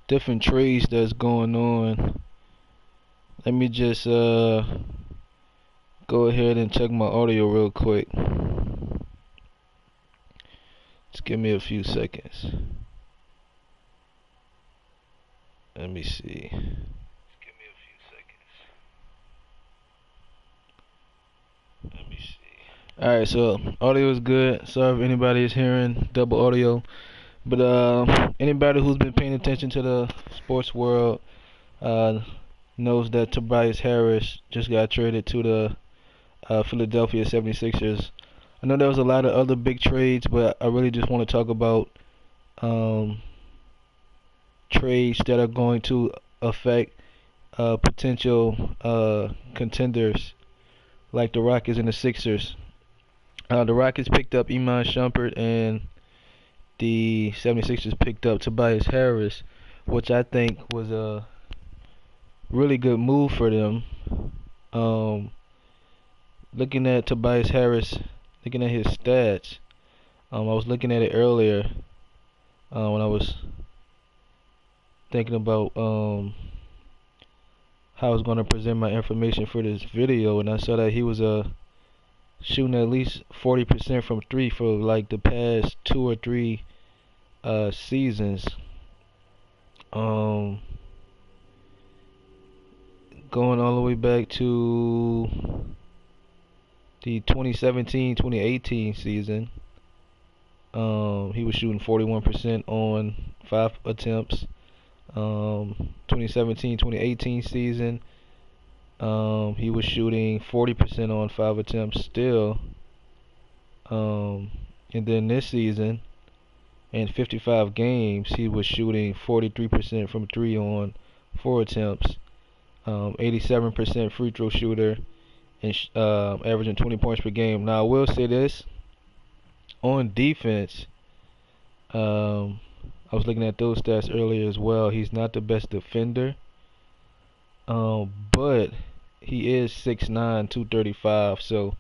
different trades that's going on. Let me just go ahead and check my audio real quick. Just give me a few seconds. Let me see. Alright, so audio is good. Sorry if anybody is hearing double audio. But anybody who's been paying attention to the sports world uh, knows that Tobias Harris just got traded to the Philadelphia 76ers. I know there was a lot of other big trades, but I really just want to talk about um, trades that are going to affect potential contenders like the Rockets and the Sixers. The Rockets picked up Iman Shumpert and the 76ers picked up Tobias Harris, which I think was a really good move for them. Um, Looking at Tobias Harris, looking at his stats, I was looking at it earlier when I was thinking about how I was going to present my information for this video, and I saw that he was shooting at least 40% from three for like the past 2 or 3 seasons. Um, Going all the way back to the 2017-2018 season. He was shooting 41% on 5 attempts. 2017-2018 season, he was shooting 40% on 5 attempts still. And then this season, in 55 games, he was shooting 43% from three on 4 attempts. 87% free throw shooter, and averaging 20 points per game. Now I will say this: on defense, I was looking at those stats earlier as well. He's not the best defender, but he is 6'9", 235. So,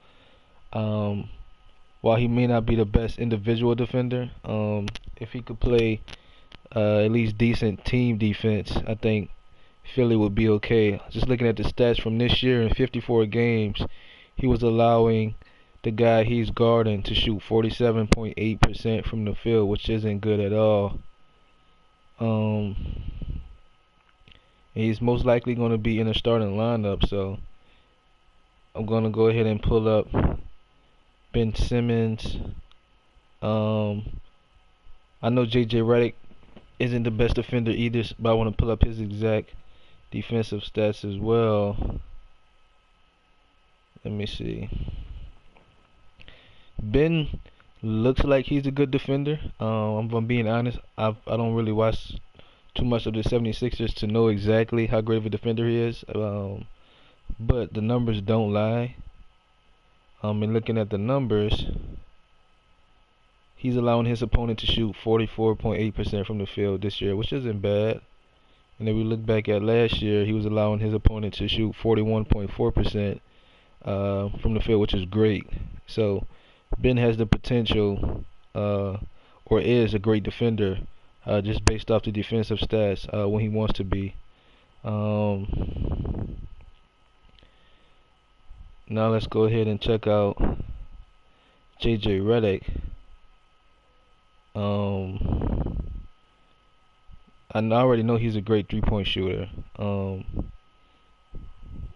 while he may not be the best individual defender, if he could play at least decent team defense, I think Philly would be okay. Just looking at the stats from this year in 54 games, he was allowing the guy he's guarding to shoot 47.8% from the field, which isn't good at all. Um, he's most likely going to be in the starting lineup, so I'm going to go ahead and pull up Ben Simmons. I know JJ Redick isn't the best defender either, but I want to pull up his exact defensive stats as well. Let me see. Ben looks like he's a good defender. If I'm being honest, I don't really watch too much of the 76ers to know exactly how great of a defender he is. But the numbers don't lie. And looking at the numbers, he's allowing his opponent to shoot 44.8% from the field this year, which isn't bad. And if we look back at last year, he was allowing his opponent to shoot 41.4% from the field, which is great. So Ben has the potential, or is a great defender, just based off the defensive stats when he wants to be. Now let's go ahead and check out JJ Redick. I already know he's a great three-point shooter,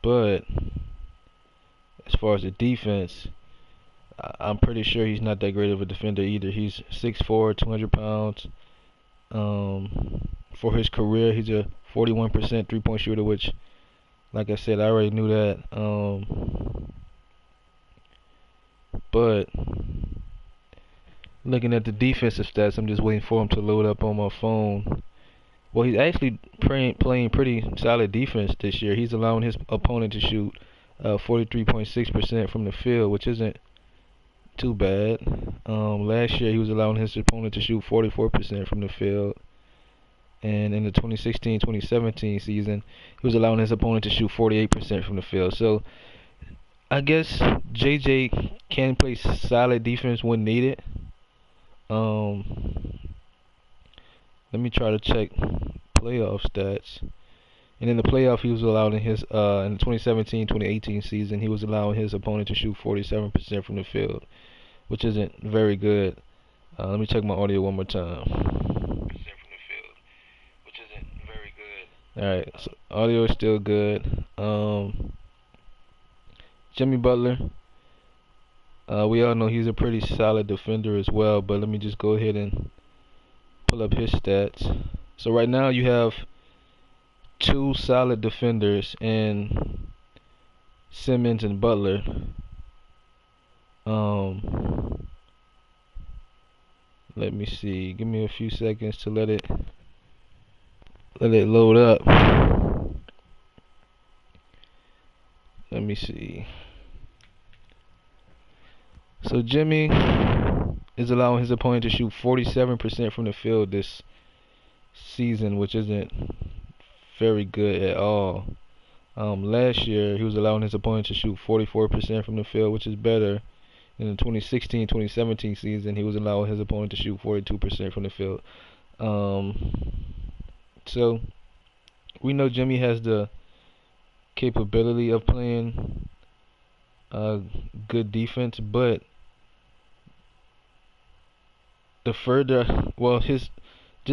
but as far as the defense, I'm pretty sure he's not that great of a defender either. He's 6'4", 200 pounds. For his career, he's a 41% three-point shooter, which, like I said, I already knew that. But looking at the defensive stats, I'm just waiting for him to load up on my phone. Well, he's actually playing pretty solid defense this year. He's allowing his opponent to shoot 43.6% from the field, which isn't too bad. Last year, he was allowing his opponent to shoot 44% from the field. And in the 2016-2017 season, he was allowing his opponent to shoot 48% from the field. So I guess JJ can play solid defense when needed. Let let me try to check playoff stats. And in the playoff, he was allowed in the 2017-2018 season, he was allowing his opponent to shoot 47% from the field, which isn't very good. Let me check my audio one more time. All right, so audio is still good. Jimmy Butler, we all know he's a pretty solid defender as well, but let me just go ahead and pull up his stats. So right now you have two solid defenders in Simmons and Butler. Let me see. Give me a few seconds to let it load up. Let me see. So Jimmy is allowing his opponent to shoot 47% from the field this season, which isn't very good at all. Last year he was allowing his opponent to shoot 44% from the field, which is better. In the 2016-2017 season, he was allowing his opponent to shoot 42% from the field. So we know Jimmy has the capability of playing good defense, but just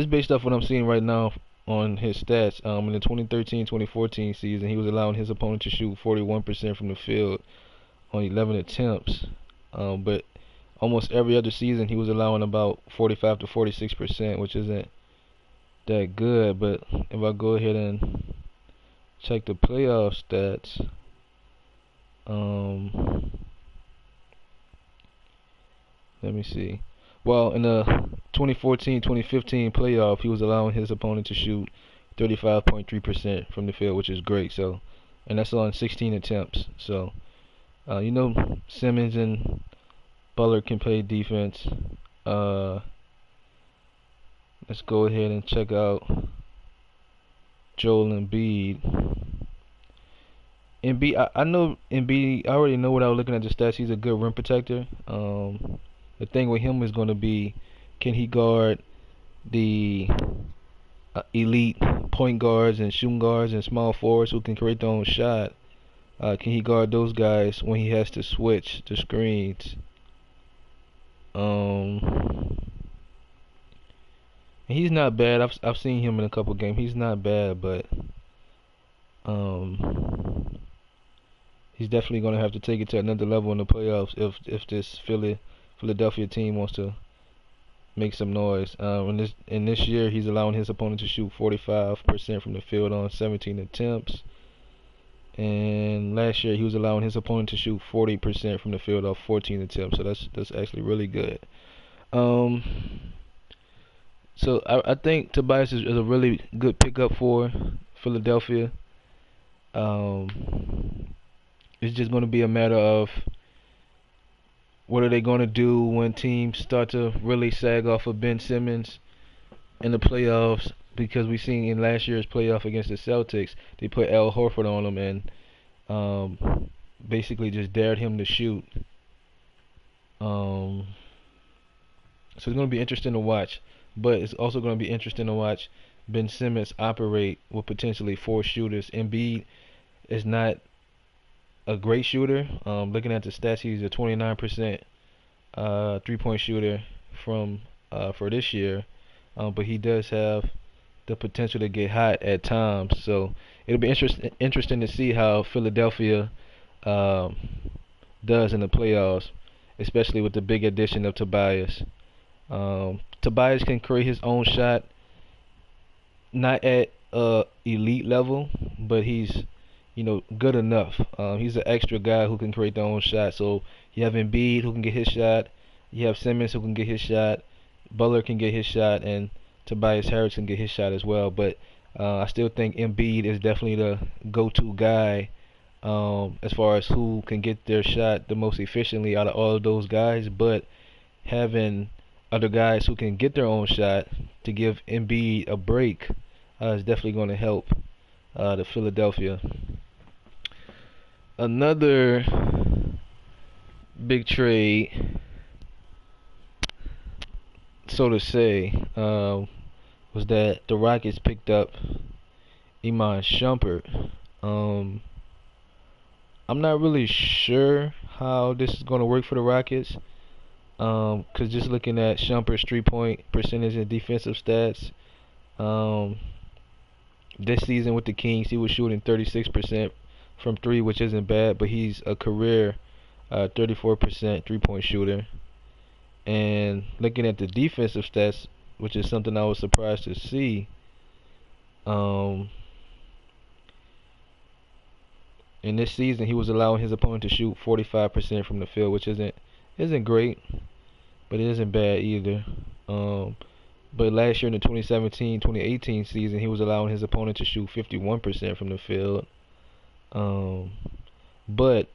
based off what I'm seeing right now on his stats, in the 2013-2014 season, he was allowing his opponent to shoot 41% from the field on 11 attempts. But almost every other season, he was allowing about 45 to 46%, which isn't that good. But if I go ahead and check the playoff stats, let me see. Well, in the 2014-2015 playoff, he was allowing his opponent to shoot 35.3% from the field, which is great. So, and that's on 16 attempts. So, Simmons and Butler can play defense. Let's go ahead and check out Joel Embiid. I know Embiid. I already know without looking at the stats. He's a good rim protector. The thing with him is going to be, can he guard the elite point guards and shooting guards and small forwards who can create their own shot? Can he guard those guys when he has to switch the screens? And he's not bad. I've seen him in a couple games. He's not bad, but he's definitely going to have to take it to another level in the playoffs if this Philadelphia team wants to make some noise. In this year, he's allowing his opponent to shoot 45% from the field on 17 attempts. And last year, he was allowing his opponent to shoot 40% from the field off 14 attempts. So that's actually really good. So I think Tobias is a really good pickup for Philadelphia. It's just going to be a matter of what are they going to do when teams start to really sag off of Ben Simmons in the playoffs, because we've seen in last year's playoff against the Celtics, they put Al Horford on him and basically just dared him to shoot. So it's going to be interesting to watch, but it's also going to be interesting to watch Ben Simmons operate with potentially four shooters. Embiid is not a great shooter. Looking at the stats, he's a 29% three-point shooter for this year, but he does have the potential to get hot at times. So it'll be interesting to see how Philadelphia does in the playoffs, especially with the big addition of Tobias. Tobias can create his own shot, not at elite level, but he's good enough. He's an extra guy who can create their own shot. So you have Embiid who can get his shot. You have Simmons who can get his shot. Butler can get his shot, and Tobias Harris can get his shot as well. But I still think Embiid is definitely the go-to guy as far as who can get their shot the most efficiently out of all of those guys. But having other guys who can get their own shot to give Embiid a break is definitely going to help the Philadelphia. Another big trade, so to say, was that the Rockets picked up Iman Shumpert. Um, I'm not really sure how this is going to work for the Rockets. 'Cause just looking at Shumpert's 3-point percentage and defensive stats, um, this season with the Kings, he was shooting 36% from three, which isn't bad, but he's a career 34% three-point shooter. And looking at the defensive stats, which is something I was surprised to see, um, in this season he was allowing his opponent to shoot 45% from the field, which isn't great, but it isn't bad either. Um, but last year in the 2017-2018 season, he was allowing his opponent to shoot 51% from the field. Um, but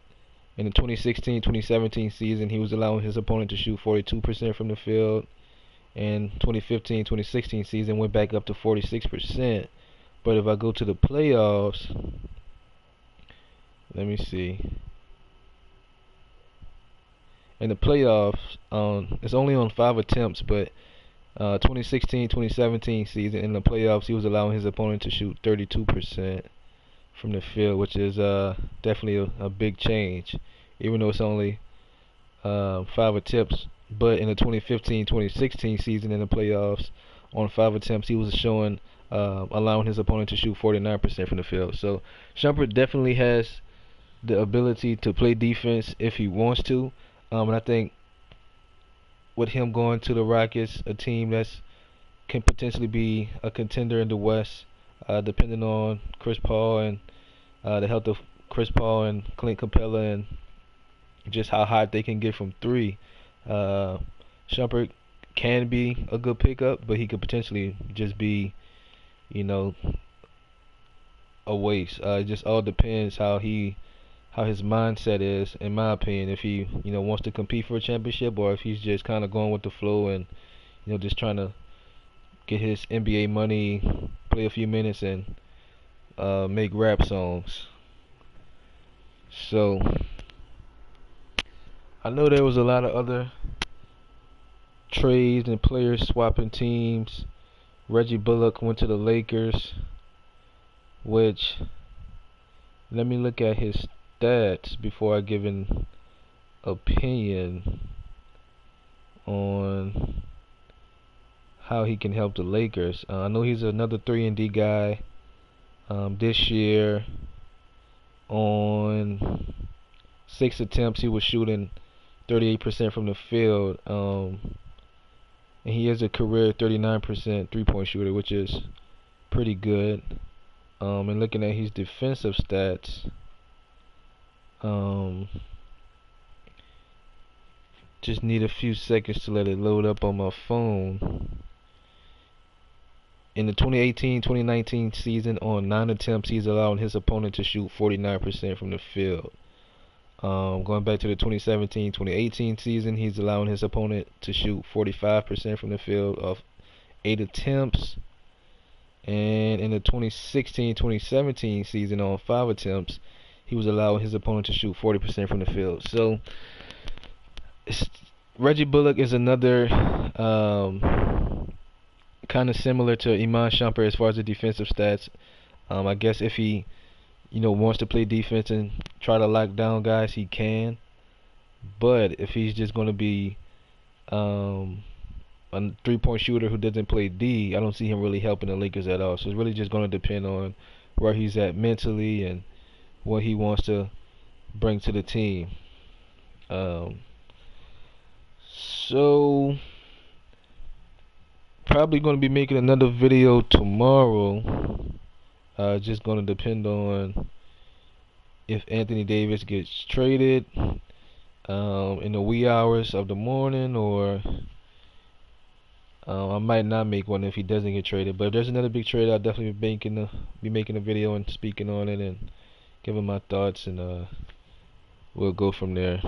in the 2016-2017 season, he was allowing his opponent to shoot 42% from the field. And 2015-2016 season went back up to 46%. But if I go to the playoffs, let me see. In the playoffs, it's only on 5 attempts, but 2016-2017 season in the playoffs, he was allowing his opponent to shoot 32% from the field, which is definitely a big change, even though it's only 5 attempts. But in the 2015-2016 season in the playoffs, on 5 attempts, he was showing allowing his opponent to shoot 49% from the field. So Shumpert definitely has the ability to play defense if he wants to. And I think with him going to the Rockets, a team that's can potentially be a contender in the West, depending on Chris Paul and the health of Chris Paul and Clint Capella and just how hot they can get from three. Shumpert can be a good pickup, but he could potentially just be, you know, a waste. It just all depends how his mindset is, in my opinion. If he, wants to compete for a championship, or if he's just kind of going with the flow and, just trying to get his NBA money, play a few minutes, and make rap songs. So I know there was a lot of other trades and players swapping teams. Reggie Bullock went to the Lakers, which, let me look at his stats before I give an opinion on how he can help the Lakers. I know he's another 3-and-D guy. This year, on 6 attempts, he was shooting 38% from the field. And he is a career 39% three-point shooter, which is pretty good. And looking at his defensive stats, just need a few seconds to let it load up on my phone. In the 2018-2019 season, on 9 attempts, he's allowing his opponent to shoot 49% from the field. Going back to the 2017-2018 season, he's allowing his opponent to shoot 45% from the field of 8 attempts. And in the 2016-2017 season, on 5 attempts, he was allowing his opponent to shoot 40% from the field. So Reggie Bullock is another kind of similar to Iman Shumpert as far as the defensive stats. I guess if he, wants to play defense and try to lock down guys, he can. But if he's just going to be a 3-point shooter who doesn't play D, I don't see him really helping the Lakers at all. So it's really just going to depend on where he's at mentally and what he wants to bring to the team. So probably going to be making another video tomorrow. Just going to depend on if Anthony Davis gets traded in the wee hours of the morning, or I might not make one if he doesn't get traded. But if there's another big trade, I'll definitely be making a video and speaking on it and giving my thoughts, and we'll go from there.